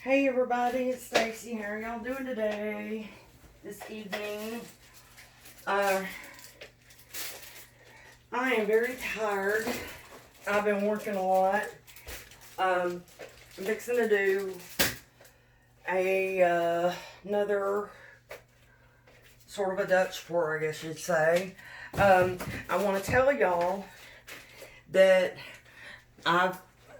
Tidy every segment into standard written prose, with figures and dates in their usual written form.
Hey everybody, it's Stacy. How are y'all doing today? This evening. I am very tired. I've been working a lot. I'm fixing to do another sort of a Dutch pour, I guess you'd say. I want to tell y'all that I've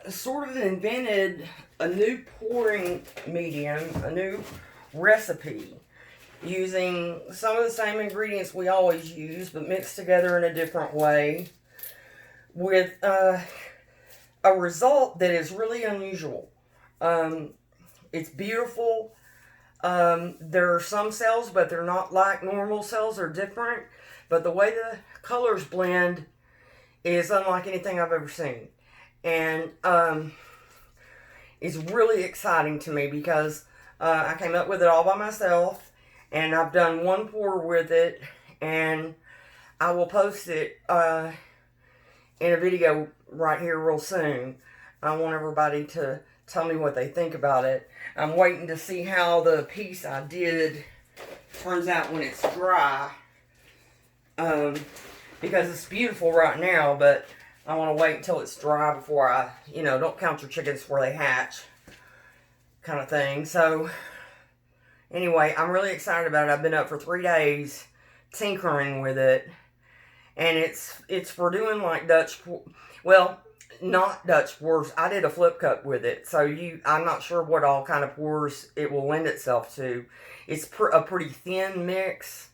sort of invented a new pouring medium, a new recipe, using some of the same ingredients we always use, but mixed together in a different way, with a result that is really unusual. It's beautiful. There are some cells, but they're not like normal cells. They're different. But the way the colors blend is unlike anything I've ever seen. And it's really exciting to me because I came up with it all by myself, and I've done one pour with it, and I will post it in a video right here real soon. I want everybody to tell me what they think about it. I'm waiting to see how the piece I did turns out when it's dry, because it's beautiful right now, but I want to wait until it's dry before I, don't count your chickens before they hatch, kind of thing. So, anyway, I'm really excited about it. I've been up for 3 days tinkering with it, and it's for doing like not Dutch pours. I did a flip cup with it, so I'm not sure what all kind of pours it will lend itself to. It's a pretty thin mix,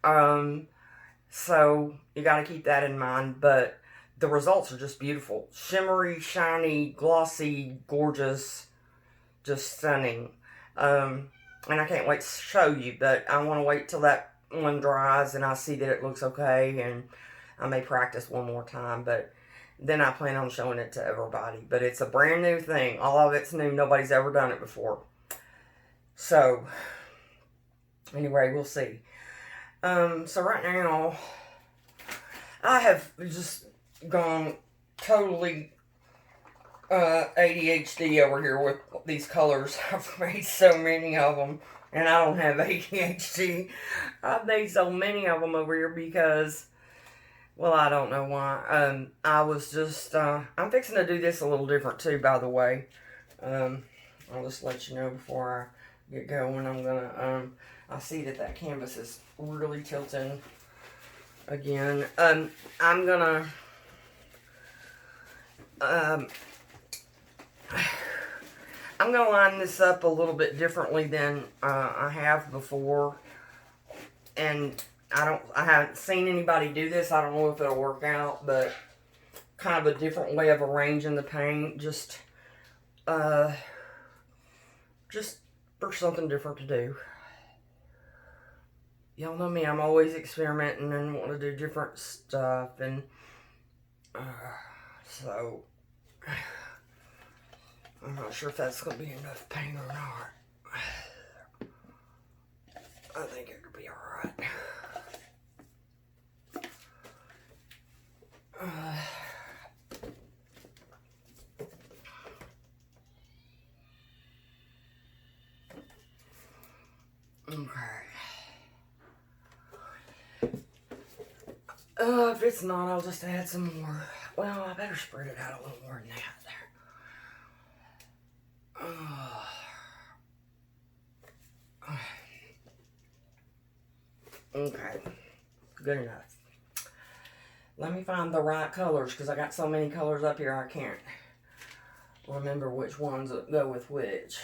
so you got to keep that in mind, but the results are just beautiful. Shimmery, shiny, glossy, gorgeous, just stunning. And I can't wait to show you, but I want to wait till that one dries and I see that it looks okay, and I may practice one more time, but then I plan on showing it to everybody. But it's a brand new thing. All of it's new. Nobody's ever done it before. So, anyway, we'll see. So right now, I have just gone totally ADHD over here with these colors. I've made so many of them, and I don't have ADHD. I've made so many of them over here because, well, I don't know why. I was just, I'm fixing to do this a little different too, by the way. I'll just let you know before I get going. I'm gonna, I see that canvas is really tilting again. I'm gonna, I'm going to line this up a little bit differently than I have before, and I haven't seen anybody do this. I don't know if it'll work out, but kind of a different way of arranging the paint, just for something different to do. Y'all know me, I'm always experimenting and want to do different stuff, and so I'm not sure if that's going to be enough paint or not. I think it could be alright. Okay. If it's not, I'll just add some more. Well, I better spread it out a little more than that. Okay, good enough. Let me find the right colors, because I got so many colors up here I can't remember which ones go with which.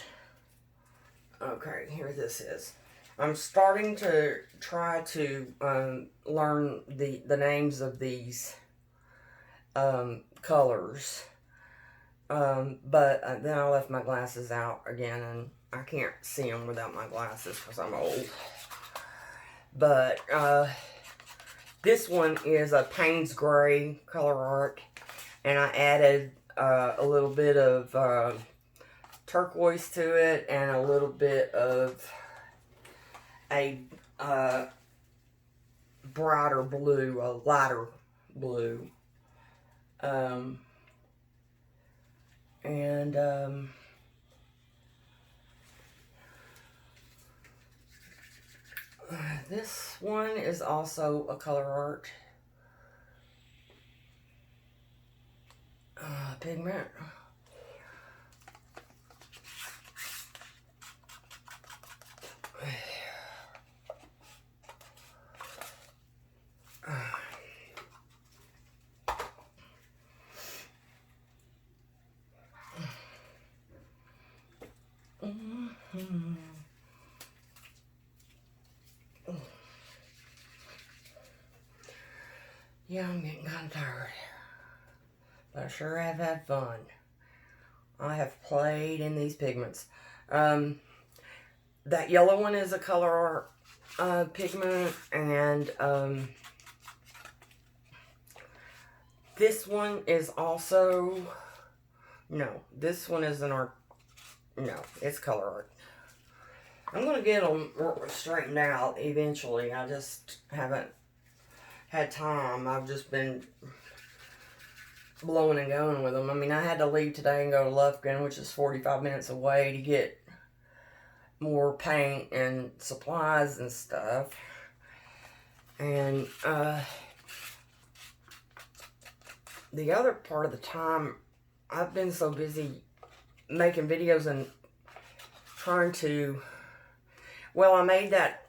Okay, here this is. I'm starting to try to learn the names of these colors. But then I left my glasses out again, and I can't see them without my glasses because I'm old. But this one is a Payne's Gray Sheleeart, and I added a little bit of turquoise to it and a little bit of a brighter blue, a lighter blue. And this one is also a color art pigment. Yeah, I'm getting kind of tired, but I sure have had fun. I have played in these pigments. That yellow one is a color art pigment, and this one is also, no, this one is an art, no, it's color art. I'm going to get them straightened out eventually. I just haven't had time. I've just been blowing and going with them. I mean, I had to leave today and go to Lufkin, which is 45 minutes away, to get more paint and supplies and stuff. And the other part of the time, I've been so busy making videos and trying to, well, I made that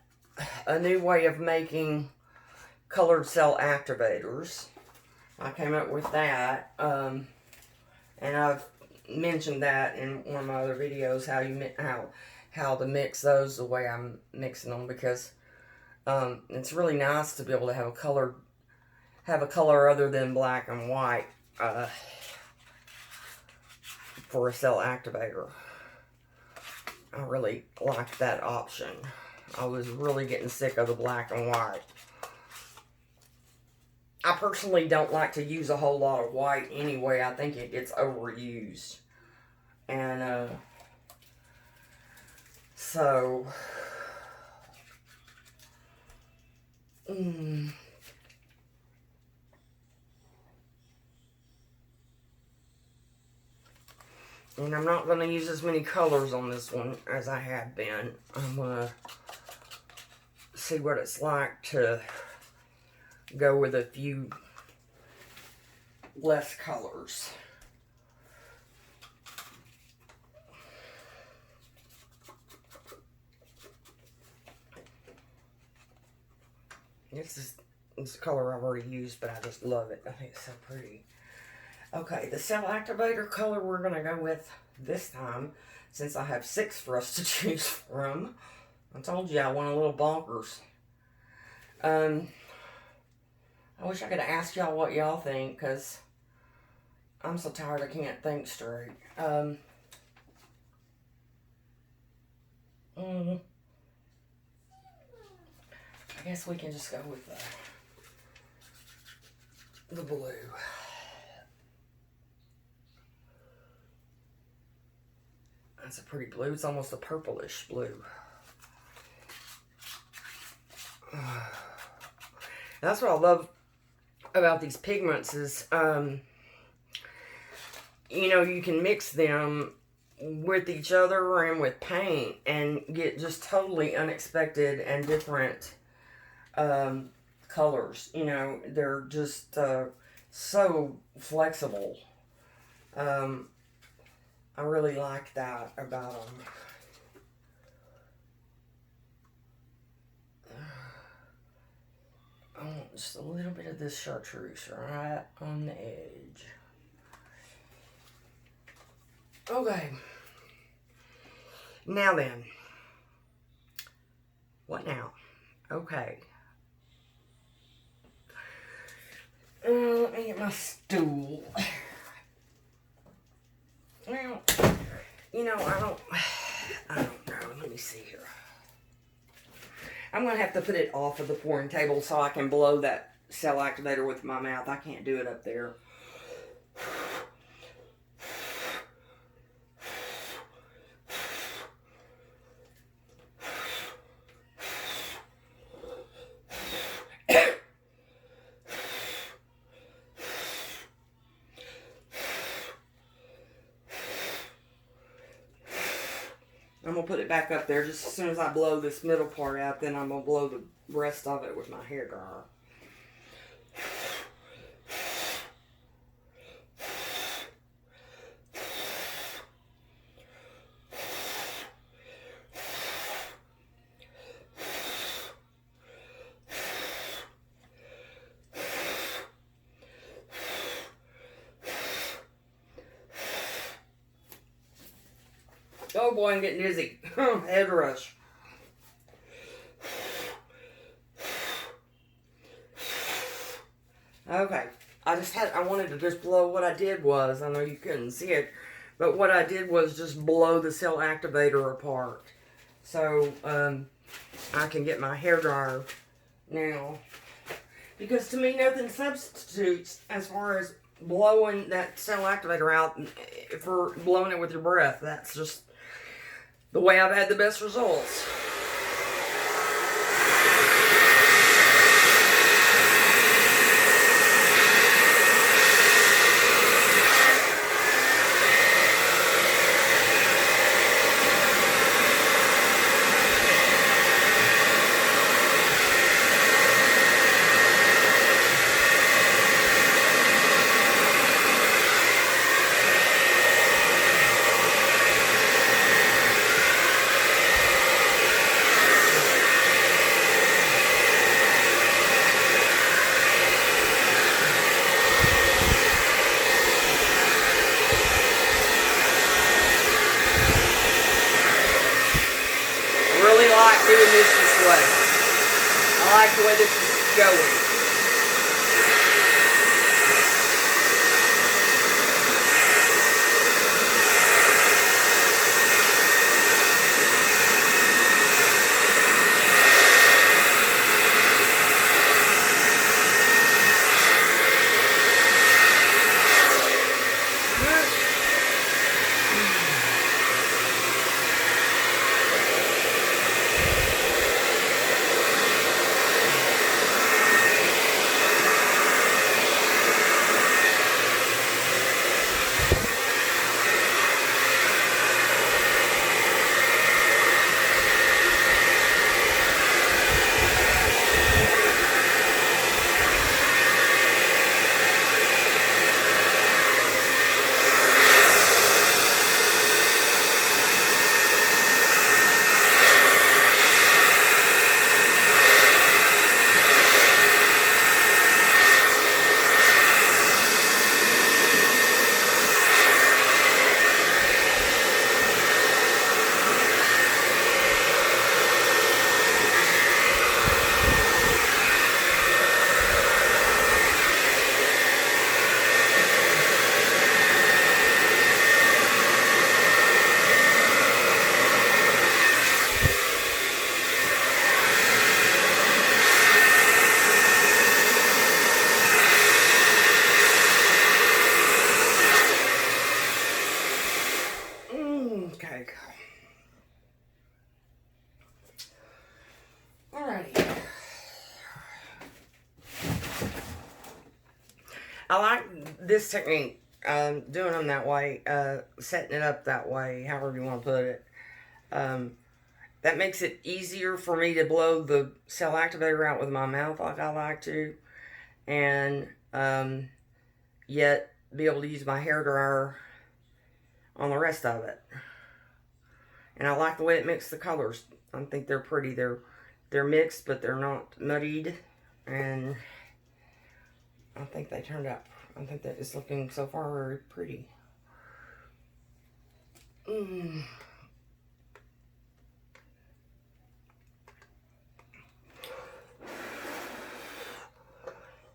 a new way of making colored cell activators. I came up with that, and I've mentioned that in one of my other videos, how to mix those the way I'm mixing them, because it's really nice to be able to have a color other than black and white for a cell activator. I really like that option. I was really getting sick of the black and white. I personally don't like to use a whole lot of white anyway. I think it gets overused. And so and I'm not going to use as many colors on this one as I have been. I'm going to see what it's like to go with a few less colors. This is a color I've already used, but I just love it. I think it's so pretty. Okay, the cell activator color we're going to go with this time, since I have 6 for us to choose from. I told you I went a little bonkers. I wish I could have asked y'all what y'all think, because I'm so tired I can't think straight. I guess we can just go with the blue. That's a pretty blue. It's almost a purplish blue. That's what I love about these pigments is, you know, you can mix them with each other and with paint and get just totally unexpected and different colors. You know, they're just so flexible. I really like that about them. I want just a little bit of this chartreuse right on the edge. Okay. Now then. What now? Okay. Let me get my stool. Well, you know, I don't know. Let me see here. I'm going to have to put it off of the pouring table so I can blow that cell activator with my mouth. I can't do it up there. I'm going to put it back up there just as soon as I blow this middle part out. Then I'm going to blow the rest of it with my hairdryer. Oh boy, I'm getting dizzy. Head rush. Okay. I wanted to just blow. What I did was, I know you couldn't see it, but what I did was just blow the cell activator apart. So, I can get my hairdryer now. Because to me, nothing substitutes as far as blowing that cell activator out for blowing it with your breath. That's just the way I've had the best results. Doing this way. I like the way this is going. Okay. Alrighty. I like this technique, doing them that way, setting it up that way, however you want to put it. That makes it easier for me to blow the cell activator out with my mouth like I like to, and yet be able to use my hairdryer on the rest of it. And I like the way it mixed the colors. I think they're pretty. They're mixed, but they're not muddied. And I think they turned out, I think that is looking so far very pretty. I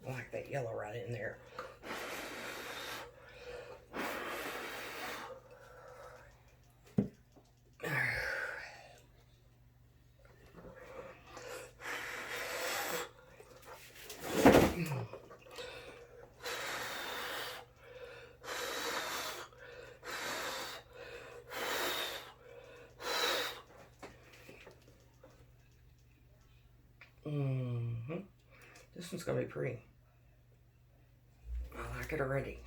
like that yellow right in there. This one's gonna be pretty. I like it already.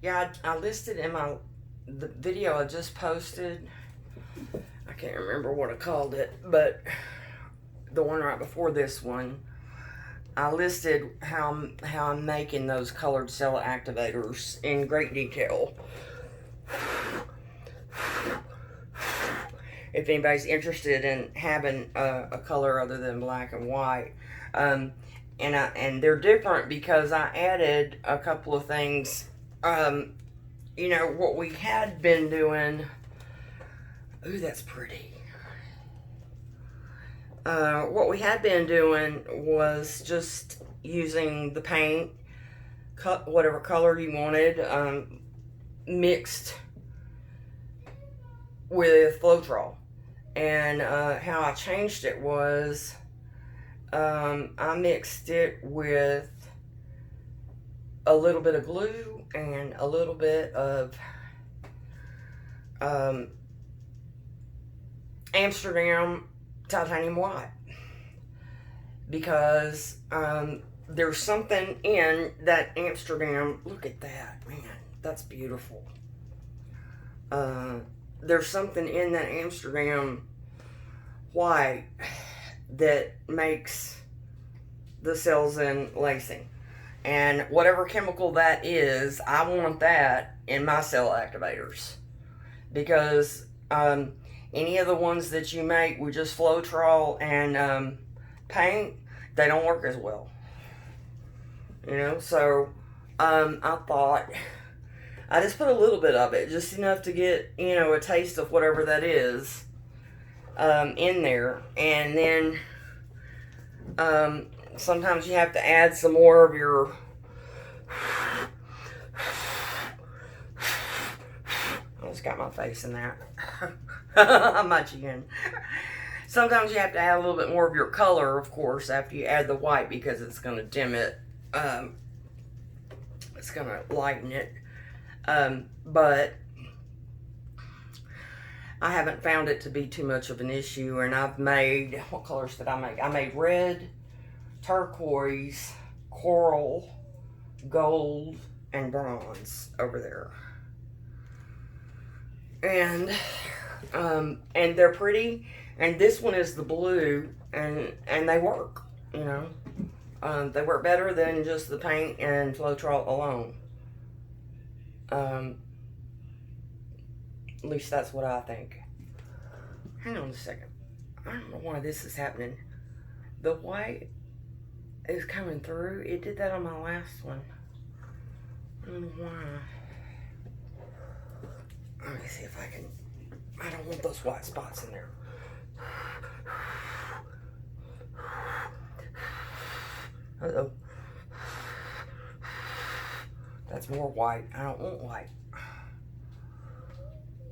Yeah, I listed in the video I just posted. I can't remember what I called it, but the one right before this one, I listed how I'm making those colored cell activators in great detail. If anybody's interested in having a color other than black and white, and they're different because I added a couple of things. You know what we had been doing. Ooh, that's pretty. What we had been doing was just using the paint, whatever color you wanted, mixed with Floetrol. And how I changed it was I mixed it with a little bit of glue and a little bit of Amsterdam titanium white, because there's something in that Amsterdam. Look at that, man, that's beautiful. There's something in that Amsterdam white that makes the cells in lacing, and whatever chemical that is, I want that in my cell activators, because any of the ones that you make with just Floetrol and paint, they don't work as well. You know, so I thought I just put a little bit of it, just enough to get, you know, a taste of whatever that is in there. And then sometimes you have to add some more of your I just got my face in that. I'm my chin. Sometimes you have to add a little bit more of your color, of course, after you add the white, because it's going to dim it. It's going to lighten it. But I haven't found it to be too much of an issue. And I've made, what colors did I make? I made red, turquoise, coral, gold, and bronze over there. And they're pretty. And this one is the blue, and they work, you know. They work better than just the paint and Floetrol alone. At least that's what I think. Hang on a second. I don't know why this is happening. The white is coming through. It did that on my last one. I don't know why. Let me see if I can. I don't want those white spots in there. Uh-oh. That's more white. I don't want white.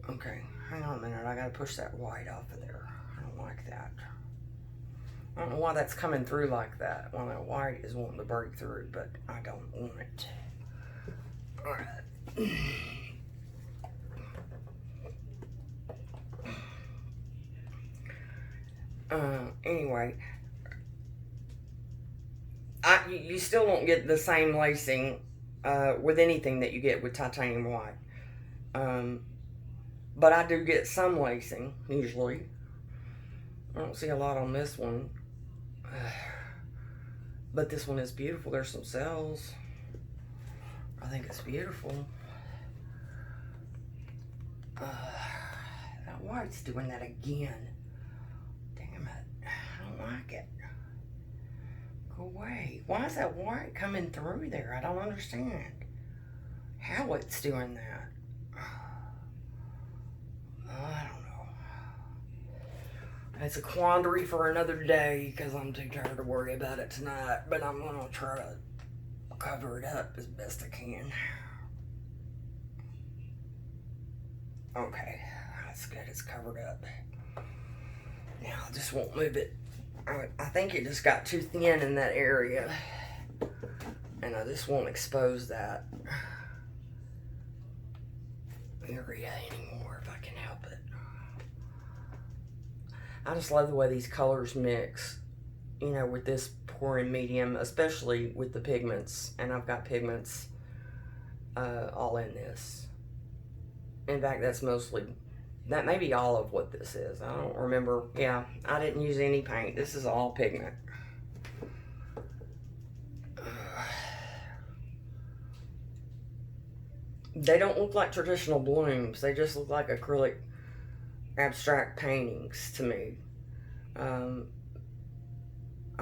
Okay, hang on a minute. I gotta push that white off of there. I don't like that. I don't know why that's coming through like that. Well, that white is wanting to break through, but I don't want it. Alright. Anyway, you still won't get the same lacing with anything that you get with titanium white. But I do get some lacing, usually. I don't see a lot on this one. But this one is beautiful. There's some cells. I think it's beautiful. That white's doing that again. Damn it. I don't like it. Go away. Why is that white coming through there? I don't understand how it's doing that. I don't know. It's a quandary for another day, because I'm too tired to worry about it tonight. But I'm going to try to cover it up as best I can. Okay. That's good. It's covered up. Now I just won't move it. I think it just got too thin in that area. And I just won't expose that area anymore if I can help it. I just love the way these colors mix, you know, with this pouring medium, especially with the pigments. And I've got pigments all in this. In fact, that may be all of what this is. I don't remember. Yeah, I didn't use any paint. This is all pigment. They don't look like traditional blooms. They just look like acrylic abstract paintings to me. I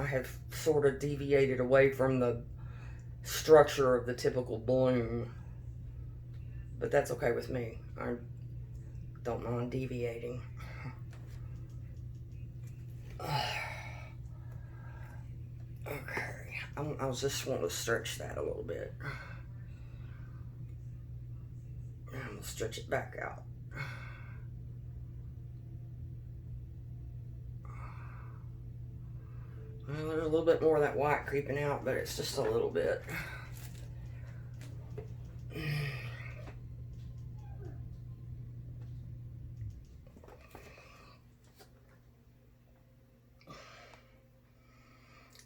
have sort of deviated away from the structure of the typical bloom, but that's okay with me. I don't mind deviating. Okay, I just want to stretch that a little bit. I'm going to stretch it back out. Well, there's a little bit more of that white creeping out, but it's just a little bit.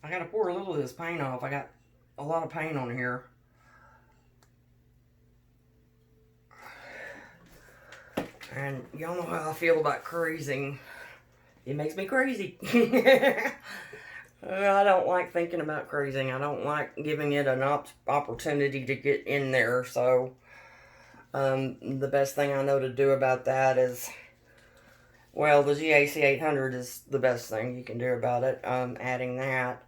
I gotta pour a little of this paint off. I got a lot of paint on here. And y'all know how I feel about crazing. It makes me crazy. I don't like thinking about crazing. I don't like giving it an opportunity to get in there. So, the best thing I know to do about that is, well, the GAC 800 is the best thing you can do about it. Adding that.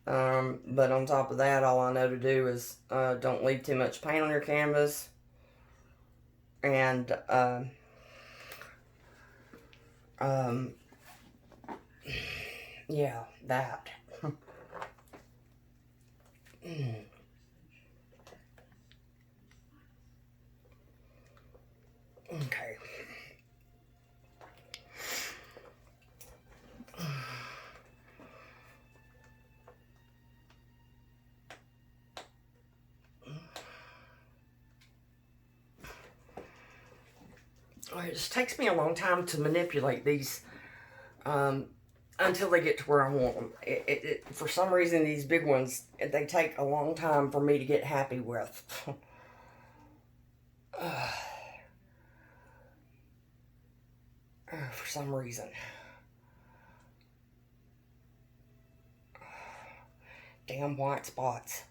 But on top of that, all I know to do is don't leave too much paint on your canvas. And, yeah, that. Okay. It just takes me a long time to manipulate these until they get to where I want them. For some reason, these big ones, they take a long time for me to get happy with. For some reason. Damn white spots.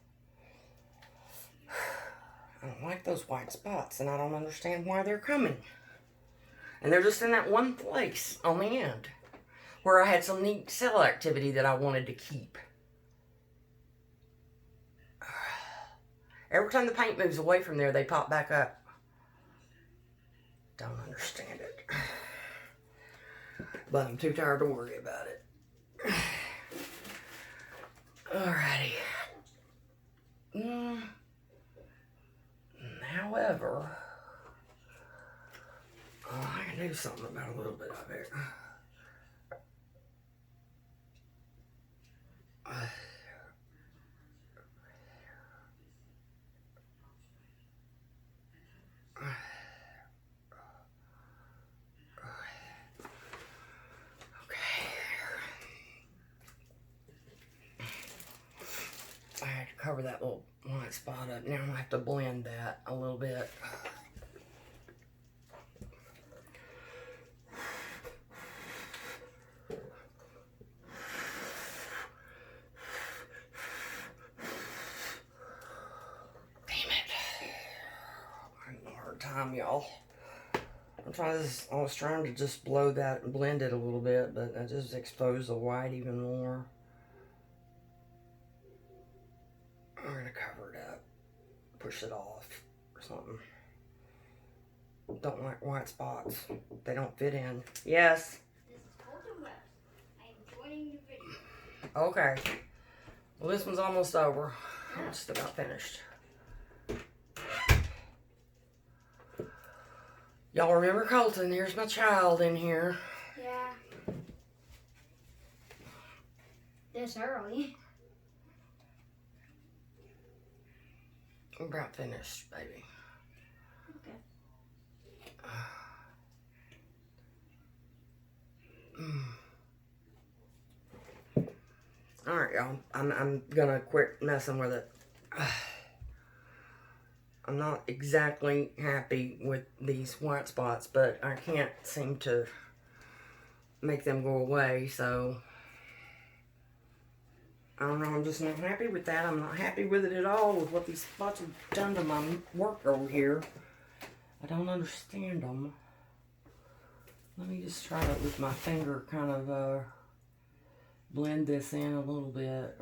I don't like those white spots, and I don't understand why they're coming. And they're just in that one place on the end where I had some neat cell activity that I wanted to keep. Every time the paint moves away from there, they pop back up. Don't understand it. But I'm too tired to worry about it. Alrighty. However, I can do something about a little bit of it. I had to cover that little white spot up. Now I'm going to have to blend that a little bit. Damn it. I'm having a hard time, y'all. I was trying to just blow that and blend it a little bit, but I just exposed the white even more. I'm going to cover it up, push it off or something. Don't like white spots. They don't fit in. Yes? This is Colton West. I am joining the video. Okay. Well, this one's almost over. I'm just about finished. Y'all remember Colton? Here's my child in here. Yeah. This early. I'm about finished, baby. Okay. Alright, y'all. I'm gonna quit messing with it. I'm not exactly happy with these white spots, but I can't seem to make them go away, so I don't know, I'm just not happy with that. I'm not happy with it at all, with what these spots have done to my work over here. I don't understand them. Let me just try it with my finger, kind of blend this in a little bit.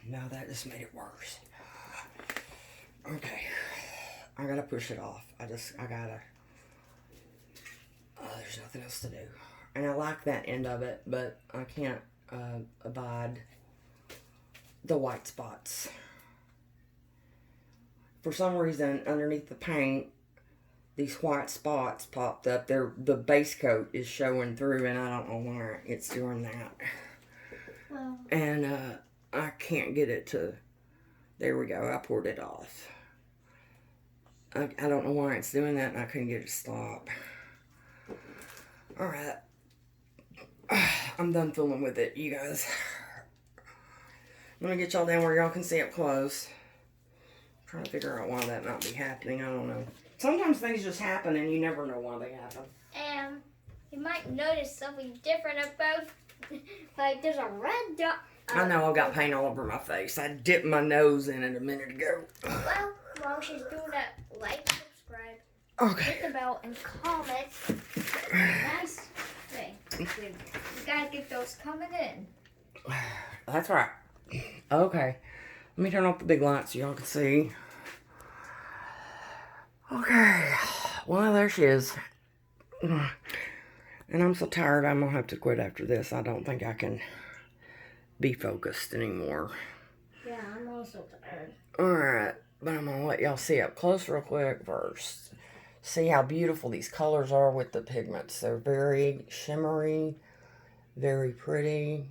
No, that just made it worse. Okay. I gotta push it off. I gotta. There's nothing else to do. And I like that end of it, but I can't abide the white spots. For some reason, underneath the paint, these white spots popped up. The base coat is showing through, and I don't know why it's doing that. Well. And I can't get it to. There we go. I poured it off. I don't know why it's doing that, and I couldn't get it to stop. Alright. I'm done fooling with it, you guys. Let me get y'all down where y'all can see up close. I'm trying to figure out why that might be happening. I don't know. Sometimes things just happen and you never know why they happen. You might notice something different about, like there's a red dot. I know I got paint all over my face. I dipped my nose in it a minute ago. Well, while she's doing that, like, subscribe, Okay. hit the bell, and comment. Nice thing. We gotta get those coming in. That's right. Okay. Let me turn off the big light so y'all can see. Okay. Well, there she is. And I'm so tired, I'm going to have to quit after this. I don't think I can be focused anymore. Yeah, I'm also tired. Alright. But I'm going to let y'all see up close real quick first. See how beautiful these colors are with the pigments. They're very shimmery. Very pretty.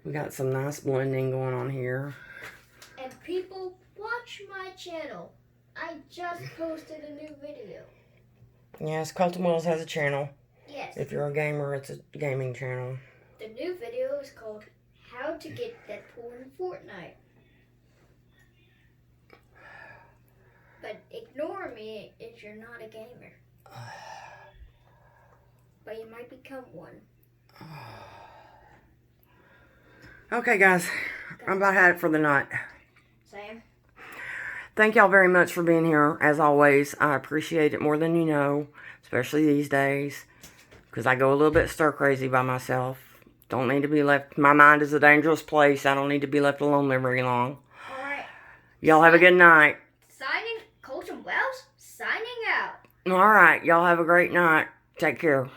We got some nice blending going on here. And people, watch my channel. I just posted a new video. Yes, Colton Wells has a channel. Yes. If you're a gamer, it's a gaming channel. The new video is called How to Get Deadpool in Fortnite. But ignore me if you're not a gamer. But you might become one. Okay, guys. I'm about had it for the night. Sam? Thank y'all very much for being here. As always, I appreciate it more than you know. Especially these days. Because I go a little bit stir crazy by myself. Don't need to be left. My mind is a dangerous place. I don't need to be left alone very long. Alright. Y'all have a good night. Colton Wells, signing out. Alright. Y'all have a great night. Take care.